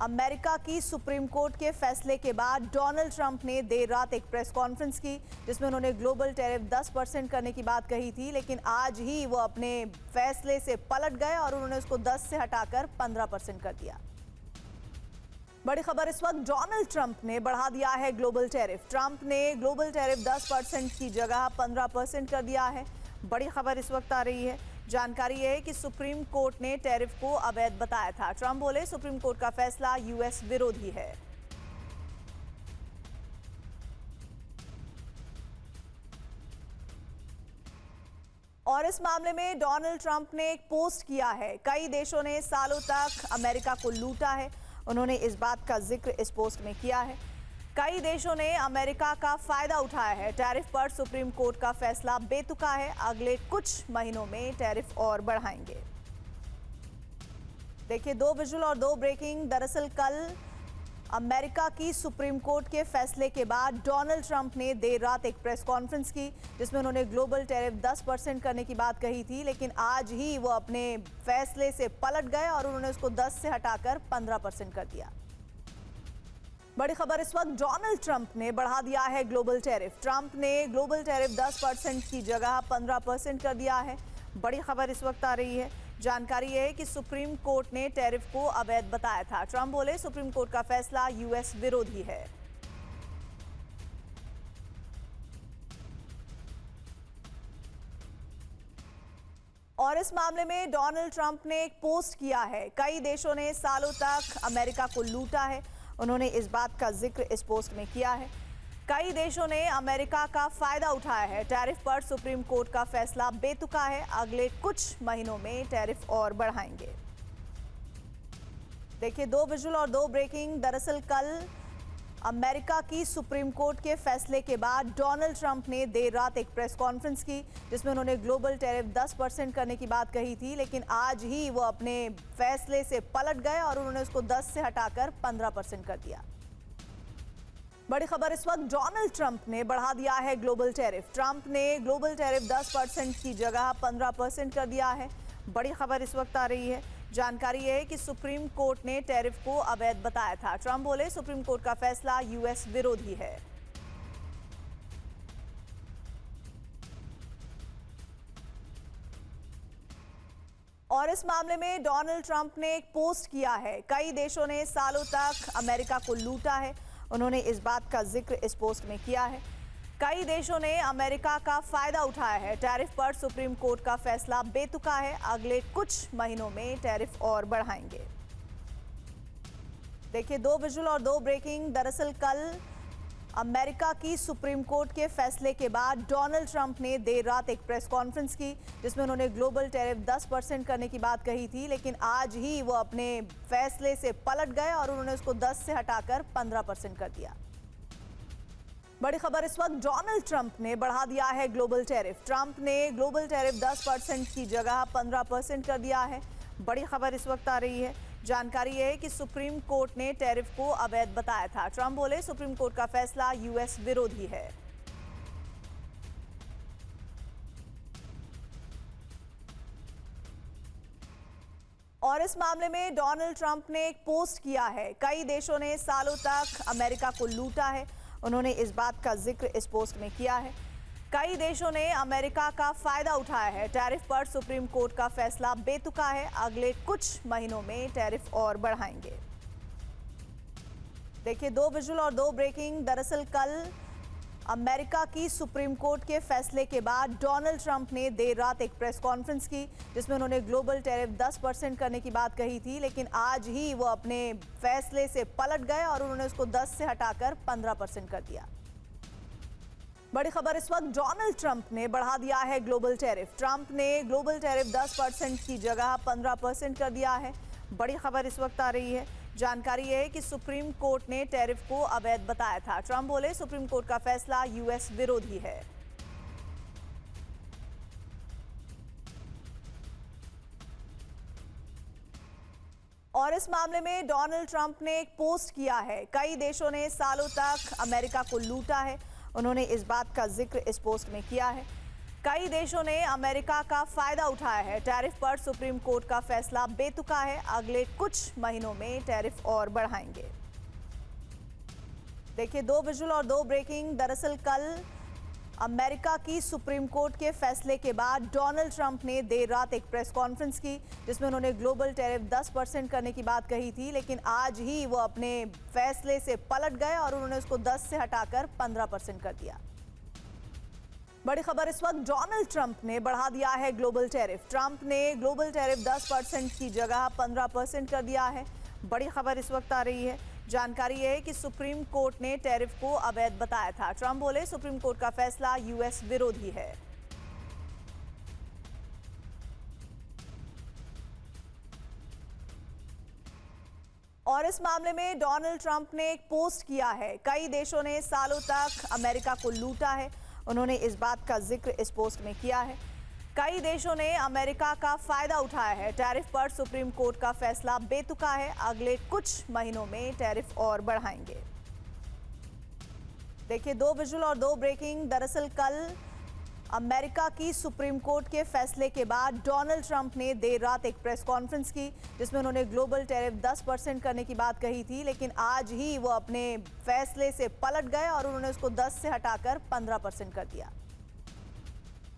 America की supreme court के फैसले के बाद डोनाल्ड ट्रंप ने देर रात एक प्रेस कॉन्फ्रेंस की जिसमें उन्होंने ग्लोबल टैरिफ 10% करने की बात कही थी, लेकिन आज ही वो अपने फैसले से पलट गए और उन्होंने उसको 10 से हटाकर 15% कर दिया। बड़ी खबर इस वक्त, डोनाल्ड ट्रंप ने बढ़ा दिया है ग्लोबल टैरिफ। ट्रंप ने ग्लोबल टैरिफ 10% की जगह 15% कर दिया है। बड़ी खबर इस वक्त आ रही है, जानकारी है कि सुप्रीम कोर्ट ने टैरिफ को अवैध बताया था। ट्रंप बोले सुप्रीम कोर्ट का फैसला यूएस विरोधी है। और इस मामले में डोनाल्ड ट्रंप ने एक पोस्ट किया है। कई देशों ने सालों तक अमेरिका को लूटा है, उन्होंने इस बात का जिक्र इस पोस्ट में किया है। कई देशों ने अमेरिका का फायदा उठाया है। टैरिफ पर सुप्रीम कोर्ट का फैसला बेतुका है, अगले कुछ महीनों में टैरिफ और बढ़ाएंगे। देखिए, 2 विजुअल और 2 ब्रेकिंग। दरअसल कल अमेरिका की सुप्रीम कोर्ट के फैसले के बाद डोनाल्ड ट्रंप ने देर रात एक प्रेस कॉन्फ्रेंस की जिसमें उन्होंने ग्लोबल टैरिफ 10% करने की बात कही थी, लेकिन आज ही वो अपने फैसले से पलट गए और उन्होंने उसको 10 से हटाकर 15% कर दिया। बड़ी खबर इस वक्त, डोनाल्ड ट्रंप ने बढ़ा दिया है ग्लोबल टैरिफ। ट्रंप ने ग्लोबल टैरिफ 10% की जगह 15% कर दिया है। बड़ी खबर इस वक्त आ रही है, जानकारी है कि सुप्रीम कोर्ट ने टैरिफ को अवैध बताया था। ट्रंप बोले सुप्रीम कोर्ट का फैसला यूएस विरोधी है। और इस मामले में डोनाल्ड ट्रंप ने एक पोस्ट किया है। कई देशों ने सालों तक अमेरिका को लूटा है, उन्होंने इस बात का जिक्र इस पोस्ट में किया है। कई देशों ने अमेरिका का फायदा उठाया है। टैरिफ पर सुप्रीम कोर्ट का फैसला बेतुका है, अगले कुछ महीनों में टैरिफ और बढ़ाएंगे। देखिए, 2 विजुअल और 2 ब्रेकिंग। दरअसल कल अमेरिका की सुप्रीम कोर्ट के फैसले के बाद डोनाल्ड ट्रंप ने देर रात एक प्रेस कॉन्फ्रेंस की जिसमें उन्होंने ग्लोबल टैरिफ 10% करने की बात कही थी, लेकिन आज ही वो अपने फैसले से पलट गए और उन्होंने उसको 10 से हटाकर 15% कर दिया। बड़ी खबर इस वक्त, डोनाल्ड ट्रंप ने बढ़ा दिया है ग्लोबल टैरिफ। ट्रंप ने ग्लोबल टैरिफ 10% की जगह 15% कर दिया है। बड़ी खबर इस वक्त आ रही है, जानकारी है कि सुप्रीम कोर्ट ने टैरिफ को अवैध बताया था। ट्रंप बोले सुप्रीम कोर्ट का फैसला यूएस विरोधी है। और इस मामले में डोनाल्ड ट्रंप ने एक पोस्ट किया है। कई देशों ने सालों तक अमेरिका को लूटा है, उन्होंने इस बात का जिक्र इस पोस्ट में किया है। कई देशों ने अमेरिका का फायदा उठाया है। टैरिफ पर सुप्रीम कोर्ट का फैसला बेतुका है, अगले कुछ महीनों में टैरिफ और बढ़ाएंगे। देखिए, 2 विजुअल और 2 ब्रेकिंग। दरअसल कल अमेरिका की सुप्रीम कोर्ट के फैसले के बाद डोनाल्ड ट्रंप ने देर रात एक प्रेस कॉन्फ्रेंस की जिसमें उन्होंने ग्लोबल टैरिफ 10% करने की बात कही थी, लेकिन आज ही वो अपने फैसले से पलट गए और उन्होंने उसको 10 से हटाकर 15% कर दिया। बड़ी खबर इस वक्त, डोनाल्ड ट्रंप ने बढ़ा दिया है ग्लोबल टैरिफ। ट्रंप ने ग्लोबल टैरिफ 10% की जगह 15% कर दिया है। बड़ी खबर इस वक्त आ रही है, जानकारी है कि सुप्रीम कोर्ट ने टैरिफ को अवैध बताया था। ट्रंप बोले सुप्रीम कोर्ट का फैसला यूएस विरोधी है। और इस मामले में डोनाल्ड ट्रंप ने एक पोस्ट किया है। कई देशों ने सालों तक अमेरिका को लूटा है, उन्होंने इस बात का जिक्र इस पोस्ट में किया है। कई देशों ने अमेरिका का फायदा उठाया है। टैरिफ पर सुप्रीम कोर्ट का फैसला बेतुका है, अगले कुछ महीनों में टैरिफ और बढ़ाएंगे। देखिए, 2 विजुअल और 2 ब्रेकिंग। दरअसल कल अमेरिका की सुप्रीम कोर्ट के फैसले के बाद डोनाल्ड ट्रंप ने देर रात एक प्रेस कॉन्फ्रेंस की जिसमें उन्होंने ग्लोबल टैरिफ 10% करने की बात कही थी, लेकिन आज ही वो अपने फैसले से पलट गए और उन्होंने उसको 10 से हटाकर 15% कर दिया। बड़ी खबर इस वक्त, डोनाल्ड ट्रंप ने बढ़ा दिया है ग्लोबल टैरिफ। ट्रंप ने ग्लोबल टैरिफ 10% की जगह 15% कर दिया है। बड़ी खबर इस वक्त आ रही है, जानकारी है कि सुप्रीम कोर्ट ने टैरिफ को अवैध बताया था। ट्रंप बोले सुप्रीम कोर्ट का फैसला यूएस विरोधी है। और इस मामले में डोनाल्ड ट्रंप ने एक पोस्ट किया है। कई देशों ने सालों तक अमेरिका को लूटा है, उन्होंने इस बात का जिक्र इस पोस्ट में किया है। कई देशों ने अमेरिका का फायदा उठाया है। टैरिफ पर सुप्रीम कोर्ट का फैसला बेतुका है। अगले कुछ महीनों में टैरिफ और बढ़ाएंगे। देखिए 2 विजुअल और 2 ब्रेकिंग। दरअसल कल अमेरिका की सुप्रीम कोर्ट के फैसले के बाद डोनाल्ड ट्रंप ने देर रात एक प्रेस कॉन्फ्रेंस की, जिसमें उन्होंने ग्लोबल टैरिफ 10% करने की बात कही थी, लेकिन आज ही वो अपने फैसले से पलट गए और उन्होंने उसको 10 से हटाकर 15% कर दिया। बड़ी खबर इस वक्त, डोनाल्ड ट्रंप ने बढ़ा दिया है ग्लोबल टैरिफ। ट्रंप ने ग्लोबल टैरिफ 10% की जगह 15% कर दिया है। बड़ी खबर इस वक्त आ रही है। जानकारी है कि सुप्रीम कोर्ट ने टैरिफ को अवैध बताया था। ट्रंप बोले सुप्रीम कोर्ट का फैसला यूएस विरोधी है। और इस मामले में डोनाल्ड ट्रंप ने एक पोस्ट किया है। कई देशों ने सालों तक अमेरिका को लूटा है। उन्होंने इस बात का जिक्र इस पोस्ट में किया है। कई देशों ने अमेरिका का फायदा उठाया है। टैरिफ पर सुप्रीम कोर्ट का फैसला बेतुका है। अगले कुछ महीनों में टैरिफ और बढ़ाएंगे। देखिए 2 विजुअल और 2 ब्रेकिंग। दरअसल कल अमेरिका की सुप्रीम कोर्ट के फैसले के बाद डोनाल्ड ट्रंप ने देर रात एक प्रेस कॉन्फ्रेंस की, जिसमें उन्होंने ग्लोबल टैरिफ 10% करने की बात कही थी, लेकिन आज ही वो अपने फैसले से पलट गए और उन्होंने उसको 10 से हटाकर 15% कर दिया।